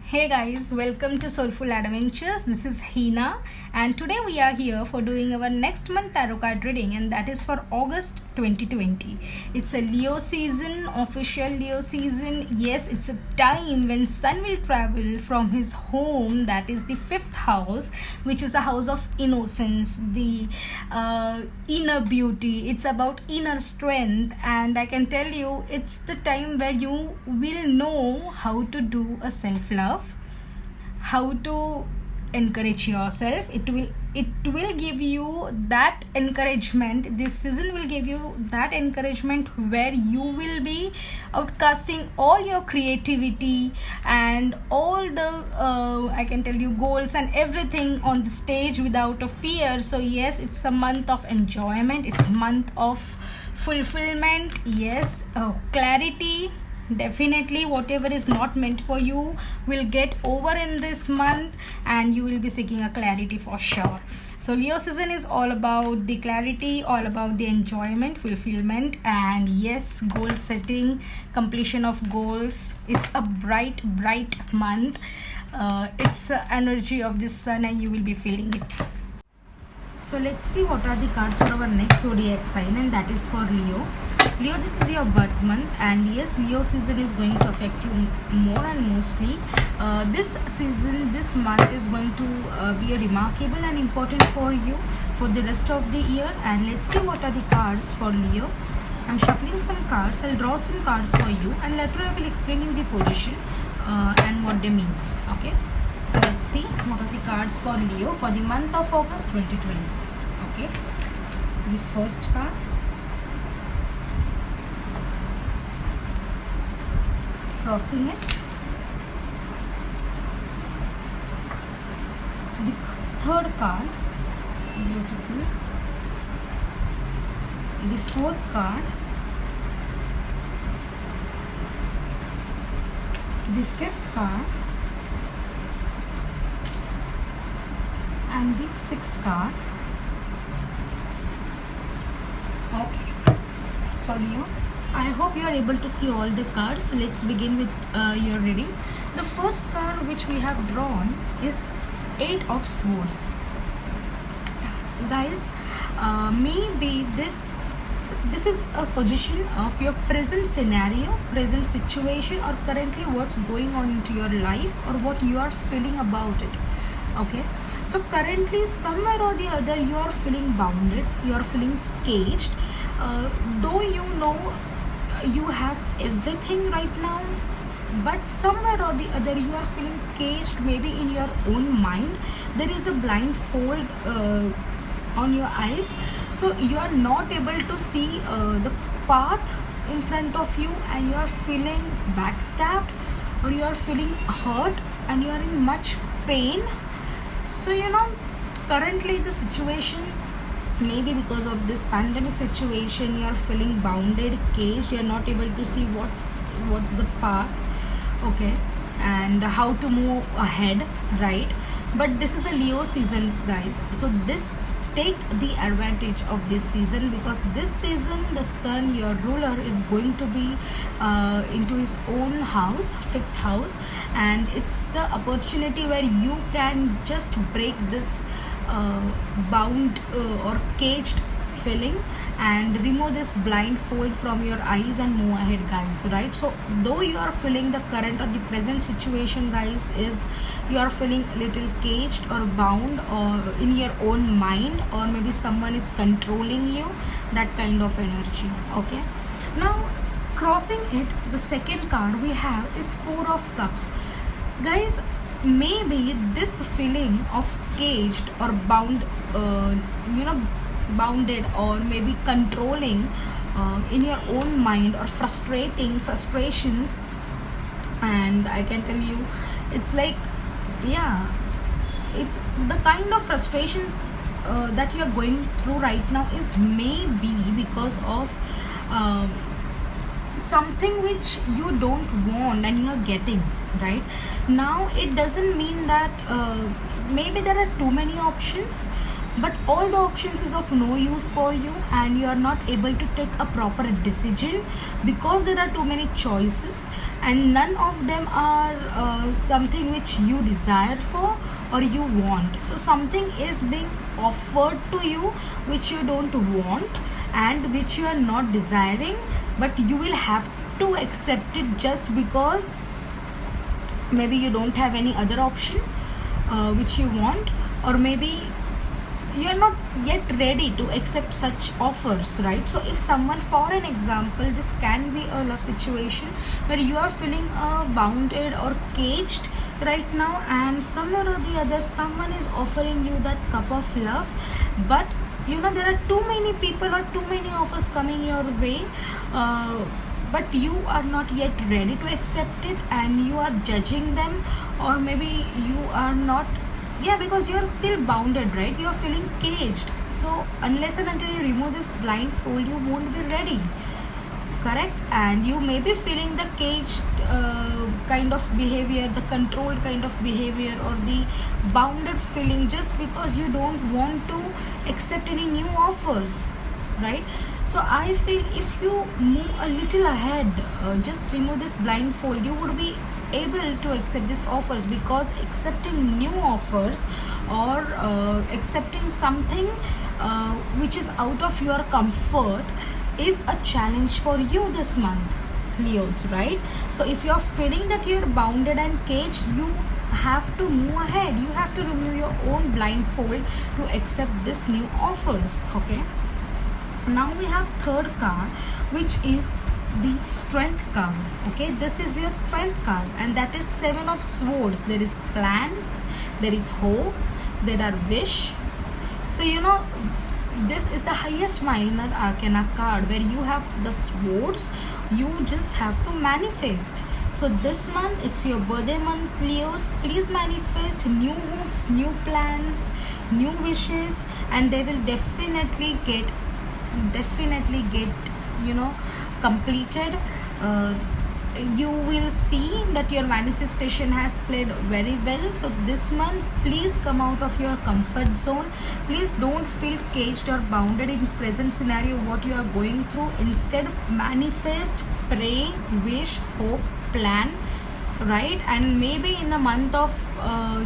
Hey guys, welcome to Soulful Adventures. This is Hina, and today we are here for doing our next month tarot card reading, and that is for August 2020. It's a Leo season, official Leo season. Yes, it's a time when Sun will travel from his home, that is the fifth house, which is a house of innocence, the inner beauty. It's about inner strength, and I can tell you, it's the time where you will know how to do a self love, how to encourage yourself. It will give you that encouragement. This season will give you that encouragement where you will be outcasting all your creativity and all the I can tell you goals and everything on the stage without a fear. So yes, it's a month of enjoyment, it's a month of fulfillment. Yes, clarity. Definitely whatever is not meant for you will get over in this month, and you will be seeking a clarity for sure. So Leo season is all about the clarity, all about the enjoyment, fulfillment, and yes, goal setting, completion of goals. It's a bright month. It's the energy of the sun, and you will be feeling it. So let's see what are the cards for our next zodiac sign, and that is for Leo. Leo, this is your birth month, and yes, Leo season is going to affect you more and mostly. This season, this month is going to be a remarkable and important for you for the rest of the year. And let's see what are the cards for Leo. I'm shuffling some cards. I'll draw some cards for you, and later I will explain you the position and what they mean. Okay. So let's see what are the cards for Leo for the month of August 2020. Okay. The first card. Crossing it. The third card. Beautiful. The fourth card. The fifth card. And the sixth card. Okay. So Leo, I hope you are able to see all the cards. So let's begin with your reading. The first card which we have drawn is Eight of Swords. Guys, maybe this is a position of your present scenario, present situation, or currently what's going on into your life, or what you are feeling about it. Okay, so currently somewhere or the other you are feeling bounded, you are feeling caged, though you know you have everything right now, but somewhere or the other you are feeling caged. Maybe in your own mind there is a blindfold on your eyes, so you are not able to see the path in front of you, and you are feeling backstabbed, or you are feeling hurt, and you are in much pain. So currently the situation, maybe because of this pandemic situation, you are feeling bounded, caged, you are not able to see what's the path, okay, and how to move ahead, right? But this is a Leo season, guys, so take the advantage of this season, because this season the sun, your ruler, is going to be into his own house, fifth house, and it's the opportunity where you can just break this bound or caged feeling and remove this blindfold from your eyes and move ahead, guys, right? So though you are feeling the current or the present situation, guys, is you are feeling a little caged or bound or in your own mind, or maybe someone is controlling you, that kind of energy. Okay, now crossing it, the second card we have is Four of Cups. Guys, maybe this feeling of caged or bound, bounded, or maybe controlling in your own mind, or frustrations, and I can tell you, it's like, yeah, it's the kind of frustrations that you are going through right now is maybe because of something which you don't want and you are getting right now. It doesn't mean that maybe there are too many options, but all the options is of no use for you, and you are not able to take a proper decision because there are too many choices, and none of them are something which you desire for or you want. So something is being offered to you which you don't want and which you are not desiring, but you will have to accept it just because maybe you don't have any other option which you want, or maybe you're not yet ready to accept such offers, right? So if someone, for an example, this can be a love situation where you are feeling bounded or caged right now, and somewhere or the other someone is offering you that cup of love, but there are too many people or too many offers coming your way, but you are not yet ready to accept it and you are judging them, or maybe you are not, because you are still bounded, right? You are feeling caged. So unless and until you remove this blindfold, you won't be ready, correct? And you may be feeling the caged kind of behavior, the controlled kind of behavior, or the bounded feeling just because you don't want to accept any new offers, right? So I feel if you move a little ahead, just remove this blindfold, you would be able to accept these offers, because accepting new offers or accepting something which is out of your comfort is a challenge for you this month, Leos, right? So if you're feeling that you're bounded and caged, you have to move ahead. You have to remove your own blindfold to accept these new offers, okay? Now we have third card, which is the strength card, okay? This is your strength card, and that is 7 of swords. There is plan, there is hope, there are wish. So this is the highest minor arcana card, where you have the swords. You just have to manifest. So this month, it's your birthday month, Leos. Please manifest new hopes, new plans, new wishes, and they will definitely get completed. You will see that your manifestation has played very well. So this month, please come out of your comfort zone. Please don't feel caged or bounded in present scenario what you are going through. Instead, manifest, pray, wish, hope, plan, right? And maybe in the month of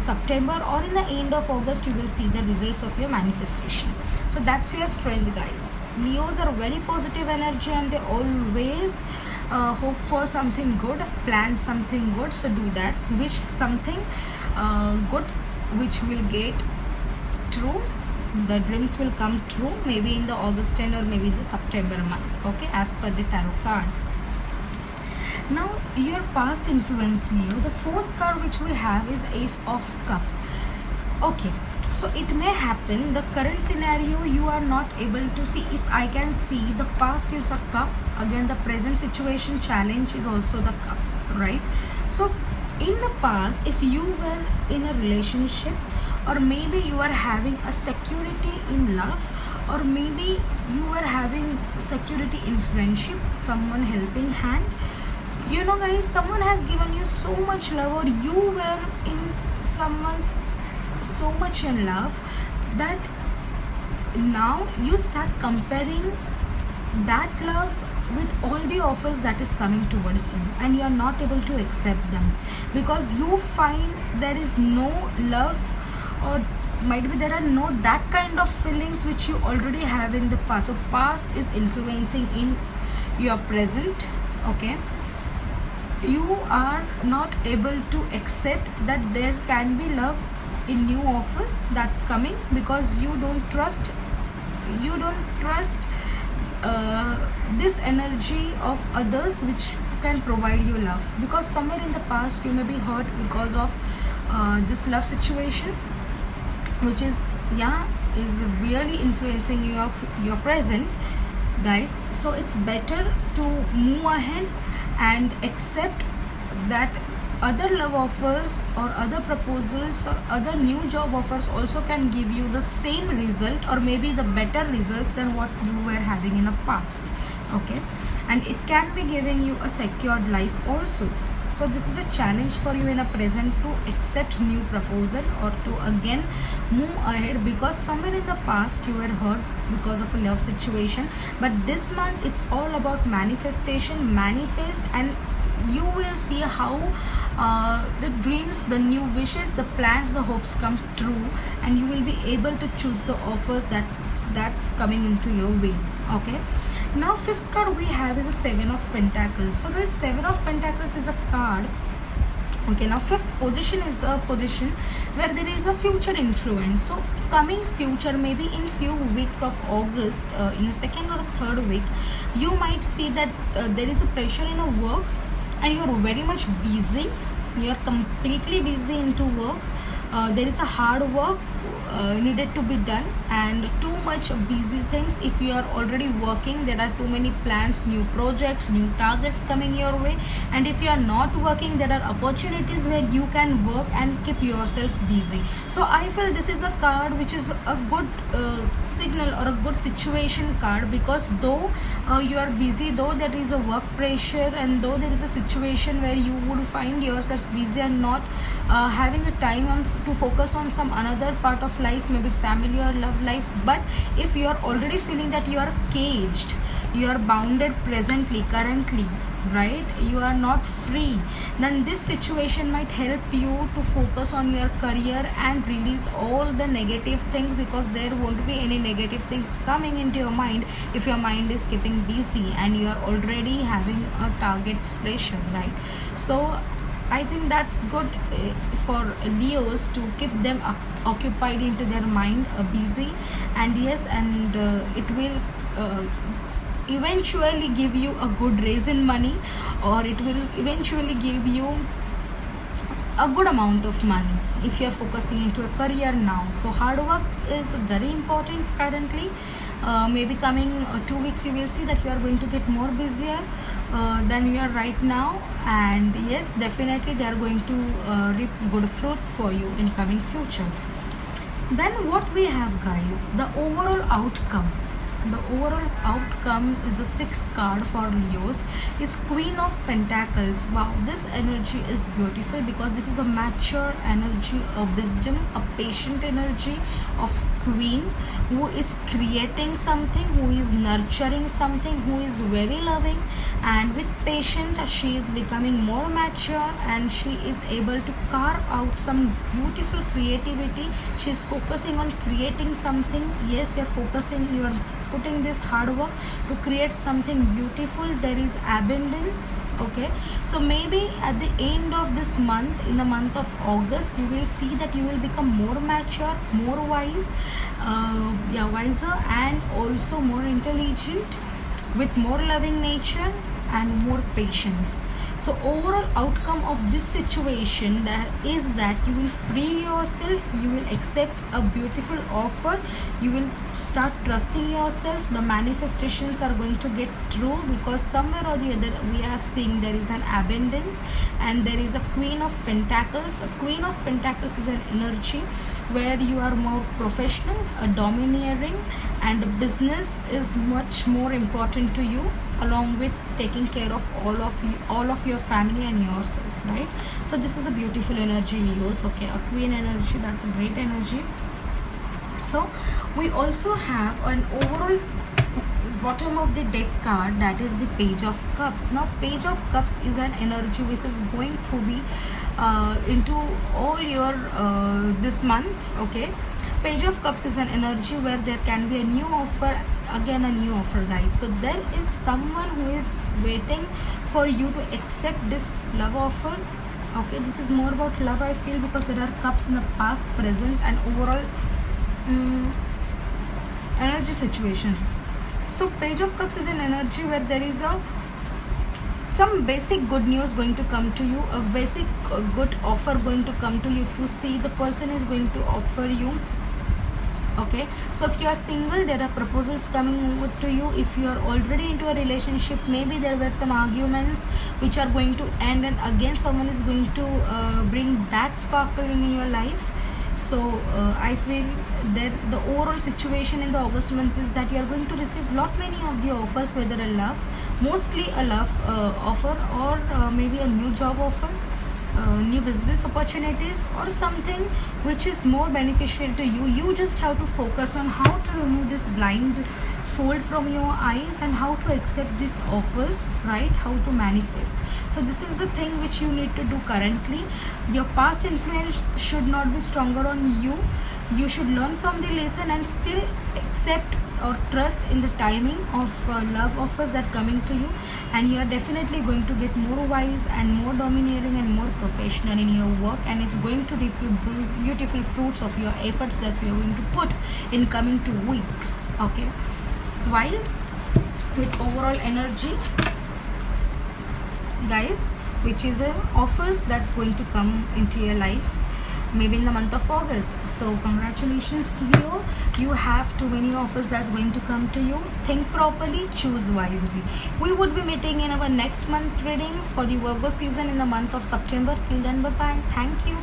September or in the end of August, you will see the results of your manifestation. So that's your strength, guys. Leos are very positive energy, and they always hope for something good, plan something good. So do that. Wish something good which will get true. The dreams will come true, maybe in the August end or maybe the September month, okay, as per the tarot card. Now your past influence, Leo. The fourth card which we have is Ace of Cups. Okay, so it may happen the current scenario you are not able to see. If I can see, the past is a cup, again the present situation challenge is also the cup, right? So in the past, if you were in a relationship, or maybe you are having a security in love, or maybe you were having security in friendship, someone helping hand, guys, someone has given you so much love, or you were in someone's so much in love, that now you start comparing that love with all the offers that is coming towards you, and you are not able to accept them because you find there is no love, or might be there are no that kind of feelings which you already have in the past. So past is influencing in your present, okay? You are not able to accept that there can be love in new offers that's coming, because you don't trust this energy of others which can provide you love, because somewhere in the past you may be hurt because of this love situation, which is really influencing your present, guys. So it's better to move ahead and accept that other love offers or other proposals or other new job offers also can give you the same result, or maybe the better results than what you were having in the past, okay? And it can be giving you a secured life also. So this is a challenge for you in a present to accept new proposal or to again move ahead, because somewhere in the past you were hurt because of a love situation. But this month it's all about manifestation. Manifest, and you will see how the dreams, the new wishes, the plans, the hopes come true, and you will be able to choose the offers that's coming into your way. Okay, now fifth card we have is a Seven of Pentacles. So the Seven of Pentacles is a card. Okay, now fifth position is a position where there is a future influence. So coming future, maybe in few weeks of August, in the second or third week, you might see that there is a pressure in a work, and you are very much busy. You are completely busy into work. There is a hard work needed to be done, and too much busy things. If you are already working, there are too many plans, new projects, new targets coming your way, and if you are not working, there are opportunities where you can work and keep yourself busy. So I feel this is a card which is a good signal or a good situation card, because though you are busy, though there is a work pressure, and though there is a situation where you would find yourself busy and not having a time to focus on some another part of life, maybe family or love life, but if you are already feeling that you are caged, you are bounded currently, right, you are not free, then this situation might help you to focus on your career and release all the negative things, because there won't be any negative things coming into your mind if your mind is keeping busy and you are already having a target's pressure, right? So I think that's good for Leos to keep them occupied into their mind, busy, and yes, and it will eventually give you a good raise in money, or it will eventually give you a good amount of money if you are focusing into a career now. So hard work is very important currently. Maybe coming 2 weeks you will see that you are going to get more busier than you are right now, and yes, definitely they are going to reap good fruits for you in coming future. Then what we have, guys, the overall outcome. The overall outcome is the sixth card for Leos, is Queen of Pentacles. Wow, this energy is beautiful, because this is a mature energy, a wisdom, a patient energy of Queen, who is creating something, who is nurturing something, who is very loving, and with patience she is becoming more mature, and she is able to carve out some beautiful creativity. She is focusing on creating something. Yes, you are focusing, you are putting this hard work to create something beautiful. There is abundance. Okay, so maybe at the end of this month, in the month of August, you will see that you will become more mature, more wise, wiser, and also more intelligent, with more loving nature and more patience. So overall outcome of this situation is that you will free yourself, you will accept a beautiful offer, you will start trusting yourself. The manifestations are going to get true, because somewhere or the other we are seeing there is an abundance, and there is a Queen of Pentacles. A Queen of Pentacles is an energy where you are more professional, domineering, and business is much more important to you, along with taking care of all of your family and yourself, right? So this is a beautiful energy, Leos. Okay, a Queen energy, that's a great energy. So we also have an overall bottom of the deck card, that is the Page of Cups. Now Page of Cups is an energy which is going to be into all your this month. Okay, Page of Cups is an energy where there can be a new offer, again a new offer, guys. So there is someone who is waiting for you to accept this love offer. Okay, this is more about love, I feel, because there are cups in the past, present, and overall energy situation. So Page of Cups is an energy where there is some basic good news going to come to you, a basic good offer going to come to you. If you see, the person is going to offer you. Okay, so if you are single, there are proposals coming to you. If you are already into a relationship, maybe there were some arguments which are going to end, and again someone is going to bring that sparkle in your life. So I feel that the overall situation in the August month is that you are going to receive lot many of the offers, whether a love, mostly a love offer, or maybe a new job offer, new business opportunities or something which is more beneficial to you. You just have to focus on how to remove this blind fold from your eyes and how to accept these offers, right? How to manifest. So this is the thing which you need to do currently. Your past influence should not be stronger on you. You should learn from the lesson and still accept or trust in the timing of love offers that coming to you, and you are definitely going to get more wise and more domineering and more professional in your work, and it's going to reap you beautiful fruits of your efforts that you're going to put in coming 2 weeks. Okay, while with overall energy, guys, which is offers that's going to come into your life maybe in the month of August. So congratulations, Leo, you have too many offers that's going to come to you. Think properly, choose wisely. We would be meeting in our next month readings for the Virgo season in the month of September. Till then, bye bye. Thank you.